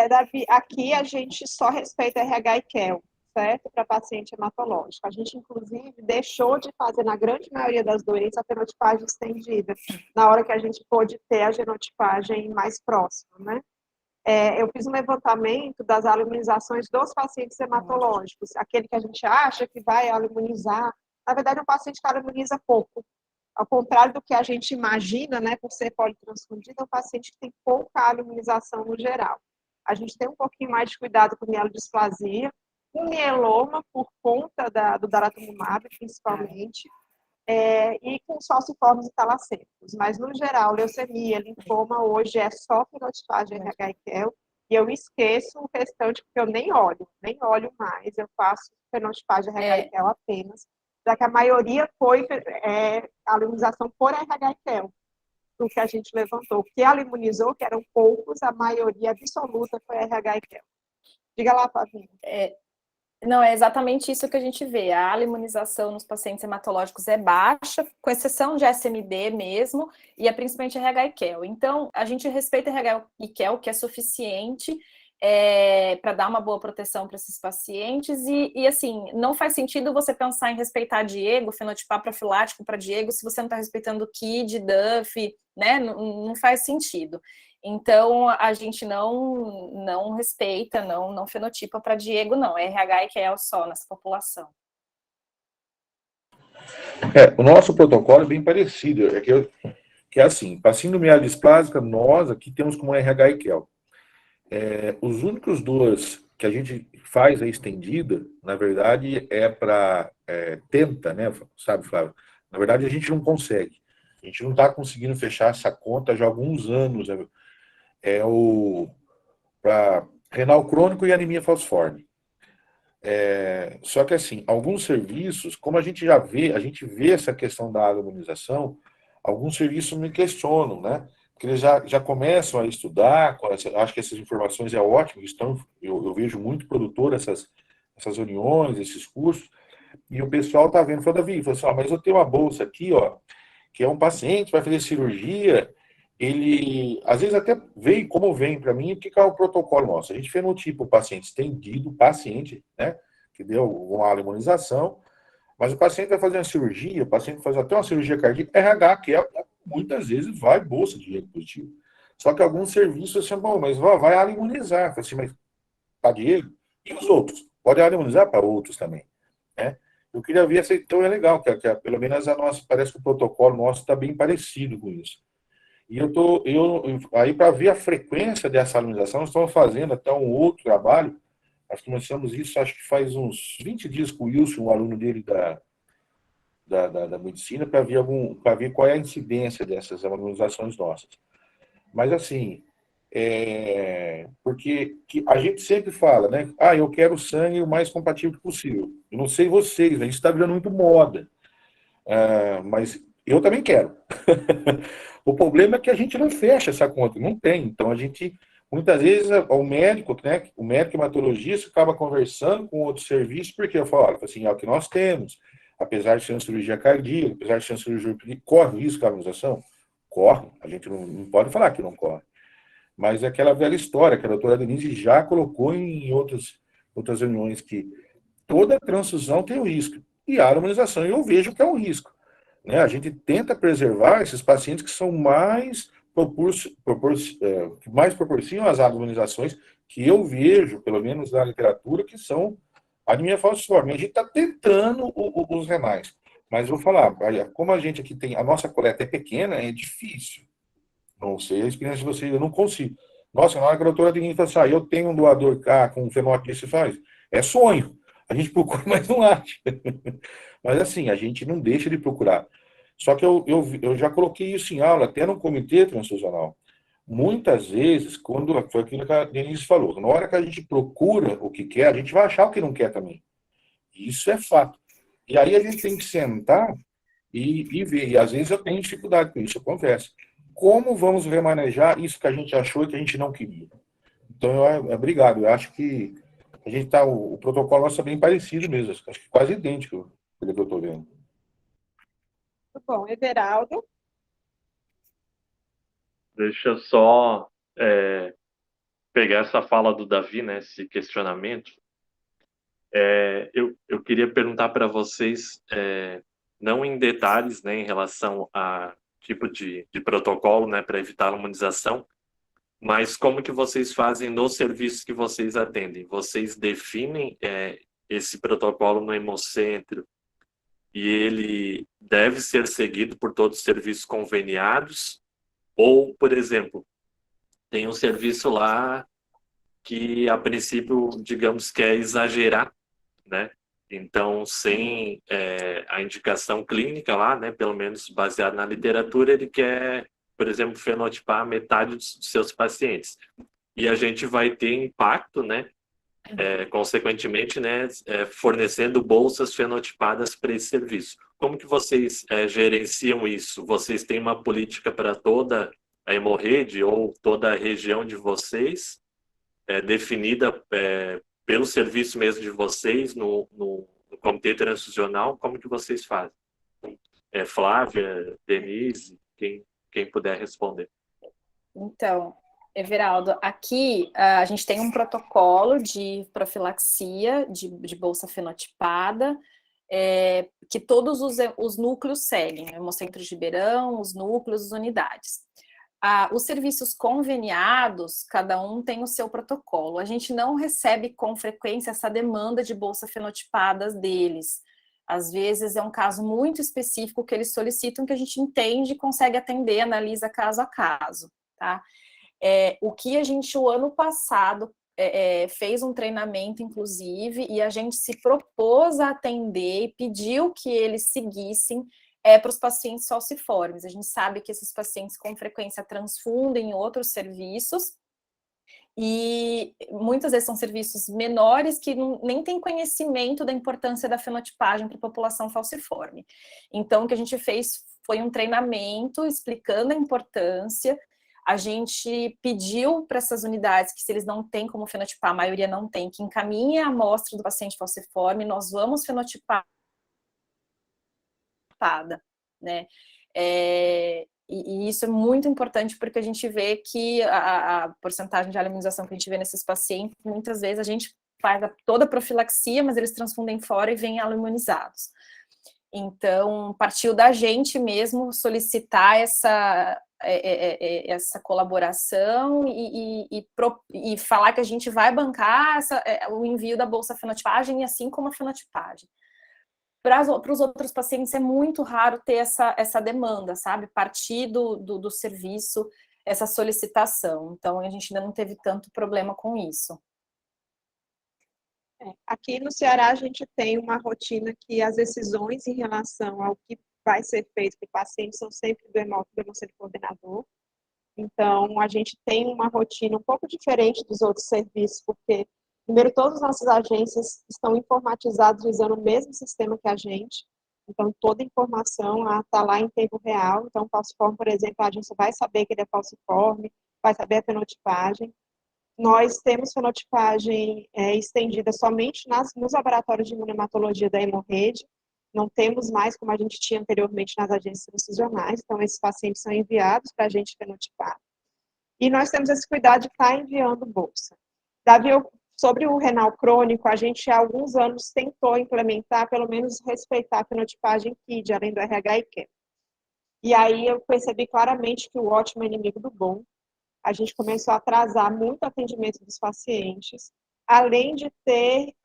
Davi, aqui a gente só respeita RH e QEL, certo? Para paciente hematológico. A gente, inclusive, deixou de fazer, na grande maioria das doenças, a fenotipagem estendida, na hora que a gente pôde ter a genotipagem mais próxima, né? Eu fiz um levantamento das aluminizações dos pacientes hematológicos, aquele que a gente acha que vai aluminizar. Na verdade, é um paciente que aluminiza pouco. Ao contrário do que a gente imagina, né, por ser politransfundido, é um paciente que tem pouca aluminização no geral. A gente tem um pouquinho mais de cuidado com mielodisplasia, com mieloma, por conta do daratumumab, principalmente, e com os falciformes e talassêmicos. Mas, no geral, leucemia, linfoma, hoje é só fenotipagem RH e QEL, e eu esqueço o restante, porque eu nem olho mais, eu faço fenotipagem RH e QEL apenas, já que a maioria foi a imunização por RH e QEL, do que a gente levantou. O que ela imunizou, que eram poucos, a maioria absoluta foi RH e QEL. Diga lá, Flavinha. Não, é exatamente isso que a gente vê. A imunização nos pacientes hematológicos é baixa, com exceção de SMD mesmo, e é principalmente RH e QEL. Então, a gente respeita RH e QEL, que é suficiente para dar uma boa proteção para esses pacientes, e assim, não faz sentido você pensar em respeitar Diego, fenotipar profilático para Diego, se você não está respeitando KID, DUF, né? Não faz sentido. Então, a gente não respeita, não fenotipa para Diego, não. É RH e QEL só nessa população. O nosso protocolo é bem parecido. Que é assim, para síndrome mielodisplásica, nós aqui temos como RH e QEL. Os únicos dois que a gente faz a estendida, na verdade, é para tenta, né? Sabe, Flávio? Na verdade, a gente não consegue. A gente não está conseguindo fechar essa conta já há alguns anos. Para renal crônico e anemia falciforme. Só que assim, alguns serviços, como a gente vê essa questão da imunização, alguns serviços me questionam, né? Porque eles já começam a estudar, acho que essas informações é ótimo, eu vejo muito produtor essas reuniões, esses cursos, e o pessoal está vendo, fala, Davi, mas eu tenho uma bolsa aqui, ó, que é um paciente, vai fazer cirurgia, ele, às vezes até vem, como vem para mim, o que é o protocolo nosso? A gente fenotipa o paciente estendido, o paciente, né, que deu uma imunização, mas o paciente vai fazer uma cirurgia, o paciente faz até uma cirurgia cardíaca, RH, que muitas vezes vai bolsa de Diego positivo. Só que alguns serviços, assim, bom, mas vai imunizar, assim, mas para Diego, e os outros? Pode imunizar para outros também, né? Eu queria ver, então é legal, que pelo menos parece que o protocolo nosso está bem parecido com isso. E aí, para ver a frequência dessa imunização, nós estamos fazendo até um outro trabalho. Nós começamos isso, acho que faz uns 20 dias com o Wilson, um aluno dele da medicina, para ver qual é a incidência dessas imunizações nossas. Mas, assim, porque a gente sempre fala, né? Eu quero sangue o mais compatível possível. Eu não sei vocês, né? Isso está virando muito moda. Mas eu também quero. O problema é que a gente não fecha essa conta, não tem. Então, muitas vezes, o médico, né, o médico hematologista acaba conversando com outro serviço, porque eu falo, assim, é o que nós temos. Apesar de ser uma cirurgia cardíaca, apesar de ser uma cirurgia, corre risco de imunização? Corre. A gente não pode falar que não corre. Mas é aquela velha história que a doutora Denise já colocou em outras reuniões, que toda transfusão tem um risco. E a imunização, eu vejo que é um risco. Né? A gente tenta preservar esses pacientes que são mais que mais proporcionam as harmonizações que eu vejo, pelo menos na literatura, que são anemia falciforme. A gente está tentando os renais, mas vou falar, olha, como a gente aqui tem, a nossa coleta é pequena, é difícil. Não sei a experiência de vocês, eu não consigo. Nossa, na hora que a doutora Denise fala assim, eu tenho um doador cá com um fenótipo, você faz, é sonho. A gente procura, mas não acha. Mas assim, a gente não deixa de procurar. Só que eu já coloquei isso em aula, até no comitê transfusional. Muitas vezes, quando foi aquilo que a Denise falou, na hora que a gente procura o que quer, a gente vai achar o que não quer também. Isso é fato. E aí a gente tem que sentar e ver. E às vezes eu tenho dificuldade com isso, acontece. Como vamos remanejar isso que a gente achou e que a gente não queria? Então, obrigado. Eu acho que a gente tá, o protocolo nosso é bem parecido mesmo, acho que quase idêntico pelo que eu estou vendo. Muito bom. Everaldo? Deixa eu só pegar essa fala do Davi, né, esse questionamento. Eu queria perguntar para vocês, não em detalhes, né, em relação a tipo de protocolo, né, para evitar a imunização, mas como que vocês fazem nos serviços que vocês atendem? Vocês definem esse protocolo no Hemocentro e ele deve ser seguido por todos os serviços conveniados? Ou, por exemplo, tem um serviço lá que, a princípio, digamos que é exagerar, né? Então, sem a indicação clínica lá, né, pelo menos baseado na literatura, ele quer, por exemplo, fenotipar metade dos seus pacientes. E a gente vai ter impacto, né, consequentemente, né, fornecendo bolsas fenotipadas para esse serviço. Como que vocês gerenciam isso? Vocês têm uma política para toda a hemorrede ou toda a região de vocês, definida pelo serviço mesmo de vocês no comitê transfusional? Como que vocês fazem? Flávia, Denise, quem puder responder. Então, Everaldo, aqui a gente tem um protocolo de profilaxia de bolsa fenotipada, que todos os núcleos seguem, né? Hemocentro de Ribeirão, os núcleos, as unidades. Os serviços conveniados, cada um tem o seu protocolo. A gente não recebe com frequência essa demanda de bolsa fenotipadas deles. Às vezes é um caso muito específico que eles solicitam, que a gente entende, consegue atender, analisa caso a caso, tá? O que a gente, o ano passado, fez um treinamento, inclusive, e a gente se propôs a atender e pediu que eles seguissem para os pacientes falciformes. A gente sabe que esses pacientes com frequência transfundem em outros serviços, e muitas vezes são serviços menores que nem têm conhecimento da importância da fenotipagem para a população falciforme. Então, o que a gente fez foi um treinamento explicando a importância. A gente pediu para essas unidades que, se eles não têm como fenotipar, a maioria não tem, que encaminhe a amostra do paciente falciforme, nós vamos fenotipar, né? E isso é muito importante, porque a gente vê que a porcentagem de aluminização que a gente vê nesses pacientes, muitas vezes a gente faz toda a profilaxia, mas eles transfundem fora e vêm aluminizados. Então, partiu da gente mesmo solicitar essa colaboração e falar que a gente vai bancar o envio da bolsa fenotipagem, assim como a fenotipagem. Para os outros pacientes é muito raro ter essa demanda, sabe? Partir do serviço, essa solicitação. Então, a gente ainda não teve tanto problema com isso. Aqui no Ceará, a gente tem uma rotina que as decisões em relação ao que vai ser feito para o paciente são sempre do hemocentro coordenador. Então, a gente tem uma rotina um pouco diferente dos outros serviços, porque, primeiro, todas as nossas agências estão informatizadas usando o mesmo sistema que a gente. Então, toda informação está lá em tempo real. Então, o falciforme, por exemplo, a agência vai saber que ele é falciforme, vai saber a fenotipagem. Nós temos fenotipagem estendida somente nos laboratórios de imunohematologia da hemorrede. Não temos mais, como a gente tinha anteriormente, nas agências transfusionais. Então, esses pacientes são enviados para a gente fenotipar. E nós temos esse cuidado de estar enviando bolsa. Davi, sobre o renal crônico, a gente há alguns anos tentou implementar, pelo menos respeitar a fenotipagem KID, além do RH e QEM. E aí eu percebi claramente que o ótimo é inimigo do bom. A gente começou a atrasar muito o atendimento dos pacientes, além de ter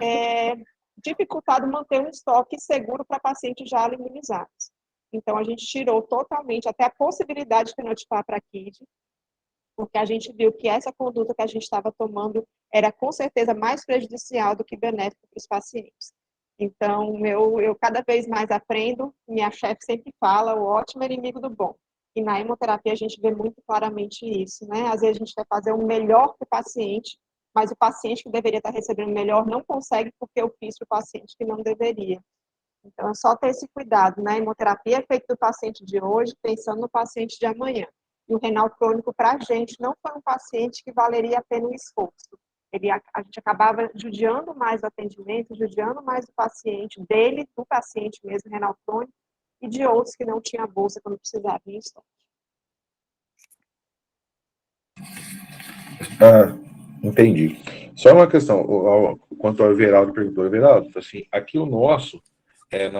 dificultado manter um estoque seguro para pacientes já imunizados. Então, a gente tirou totalmente até a possibilidade de fenotipar para KID, porque a gente viu que essa conduta que a gente estava tomando era, com certeza, mais prejudicial do que benéfica para os pacientes. Então, eu cada vez mais aprendo, minha chefe sempre fala, o ótimo é inimigo do bom. E na hemoterapia a gente vê muito claramente isso, né? Às vezes a gente quer fazer o melhor para o paciente, mas o paciente que deveria estar recebendo o melhor não consegue porque eu fiz para o paciente que não deveria. Então, é só ter esse cuidado, né? A hemoterapia é feita do paciente de hoje, pensando no paciente de amanhã. E o renal crônico, para a gente, não foi um paciente que valeria a pena o esforço. A gente acabava judiando mais do atendimento, judiando mais do paciente, dele, do paciente mesmo, renal crônico, e de outros que não tinham bolsa quando precisavam em estoque. Entendi. Só uma questão, quanto ao Everaldo perguntou, Everaldo, assim, aqui o nosso, é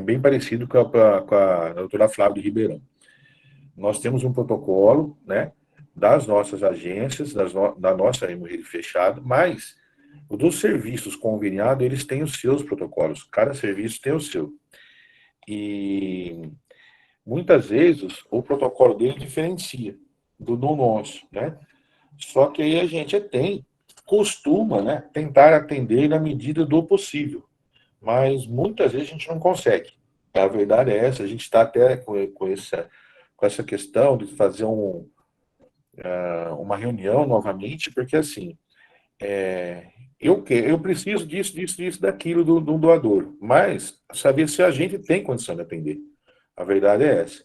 bem parecido com a doutora Flávia de Ribeirão. Nós temos um protocolo, né, das nossas agências, da nossa hemorragia fechada, mas o dos serviços conveniados, eles têm os seus protocolos. Cada serviço tem o seu. E muitas vezes o protocolo dele diferencia do nosso, né? Só que aí a gente costuma, né, tentar atender na medida do possível. Mas muitas vezes a gente não consegue. A verdade é essa, a gente está até com essa questão de fazer uma reunião novamente, porque assim, eu preciso disso, daquilo do doador, mas saber se a gente tem condição de atender. A verdade é essa.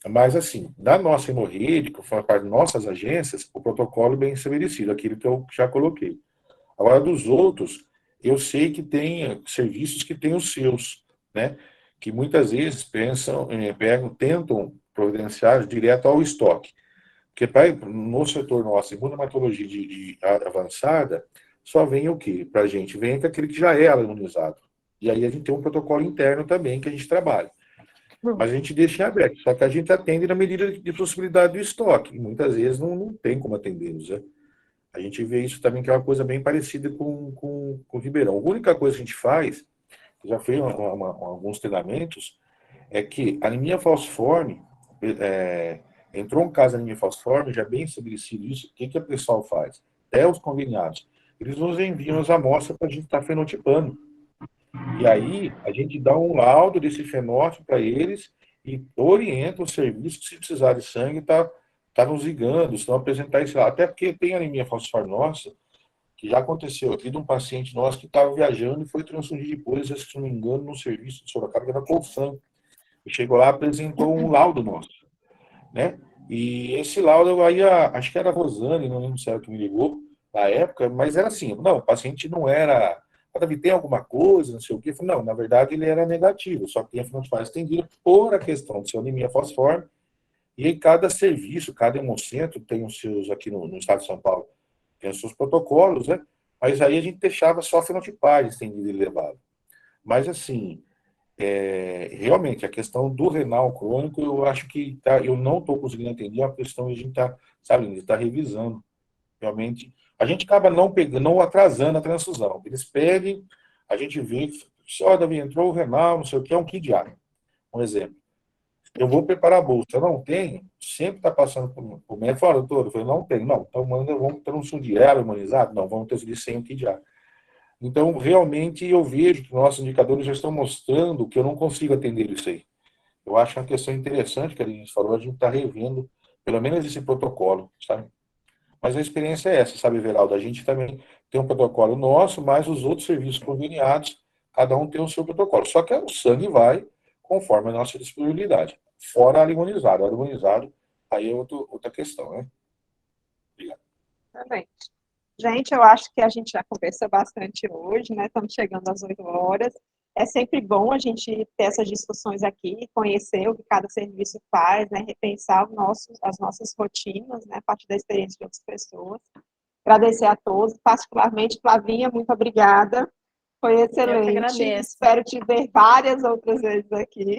Mas assim, da nossa hemorragia, que foi parte de nossas agências, o protocolo é bem estabelecido, aquilo que eu já coloquei. Agora, dos outros, eu sei que tem serviços que têm os seus, né? Que muitas vezes tentam providenciar direto ao estoque. Porque no setor nosso, imunomatologia de avançada, só vem o quê? Para a gente vem aquele que já é imunizado. E aí a gente tem um protocolo interno também que a gente trabalha. Mas a gente deixa em aberto, só que a gente atende na medida de possibilidade do estoque. E muitas vezes não tem como atendê-los, né? A gente vê isso também, que é uma coisa bem parecida com o Ribeirão. A única coisa que a gente faz, já fez alguns treinamentos, é que a anemia falciforme, entrou um caso de anemia falciforme, já bem estabelecido isso, o que o pessoal faz? Até os conveniados. Eles nos enviam as amostras para a gente estar fenotipando. E aí, a gente dá um laudo desse fenótipo para eles e orienta o serviço, se precisar de sangue, tá nos ligando, se não apresentar esse laudo. Até porque tem anemia falciforme nossa, que já aconteceu aqui de um paciente nosso que estava viajando e foi transfundido depois, se não me engano, no serviço de Sorocaba, que era com sangue. E chegou lá, apresentou um laudo nosso, né? E esse laudo, aí, acho que era a Rosane, não lembro se era que me ligou na época, mas era assim, não, o paciente não era, Davi, tem alguma coisa, não sei o quê. Eu falei, não, na verdade ele era negativo, só que tinha fenotipagem estendida por a questão de ser anemia falciforme, e em cada serviço, cada hemocentro tem os seus, aqui no estado de São Paulo, tem os seus protocolos, né? Mas aí a gente deixava só fenotipagem estendida e elevada. Mas assim, realmente, a questão do renal crônico, eu acho que eu não estou conseguindo entender, a questão de a gente está, sabe, está revisando. Realmente, a gente acaba não atrasando a transfusão. Eles pedem, a gente vê, só Davi, entrou o renal, não sei o que, é um kit diário. Um exemplo. Eu vou preparar a bolsa, eu não tenho, sempre está passando por médico, fala, doutor, eu falei, não tenho, não, então vamos ter um sundiela imunizado? Não, vamos ter de 100 kit diário. Então, realmente, eu vejo que nossos indicadores já estão mostrando que eu não consigo atender isso aí. Eu acho uma questão interessante que a gente falou, a gente está revendo, pelo menos esse protocolo, sabe? Mas a experiência é essa, sabe, Veraldo? A gente também tem um protocolo nosso, mas os outros serviços conveniados, cada um tem o seu protocolo. Só que o sangue vai conforme a nossa disponibilidade. Fora alimonizado. Alimonizado, aí é outra questão, né? Obrigado. Exatamente. Gente, eu acho que a gente já conversou bastante hoje, né? Estamos chegando às 8 horas. É sempre bom a gente ter essas discussões aqui, conhecer o que cada serviço faz, né? Repensar as nossas rotinas, né? A partir da experiência de outras pessoas. Agradecer a todos, particularmente Flavinha, muito obrigada Foi Eu que excelente. agradeço. Espero te ver várias outras vezes aqui.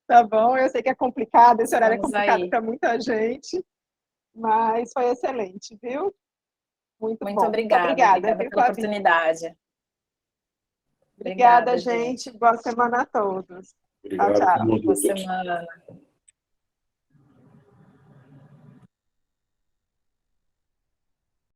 Tá bom? Eu sei que é complicado, esse horário é Estamos complicado aí. para muita gente, mas foi excelente, viu? Muito Muito bom. Muito obrigada. obrigada, Obrigada viu, pela Flavinha? oportunidade. Obrigada, Obrigada, gente. gente. Boa semana a todos. Tchau, Obrigado. tchau. Boa semana.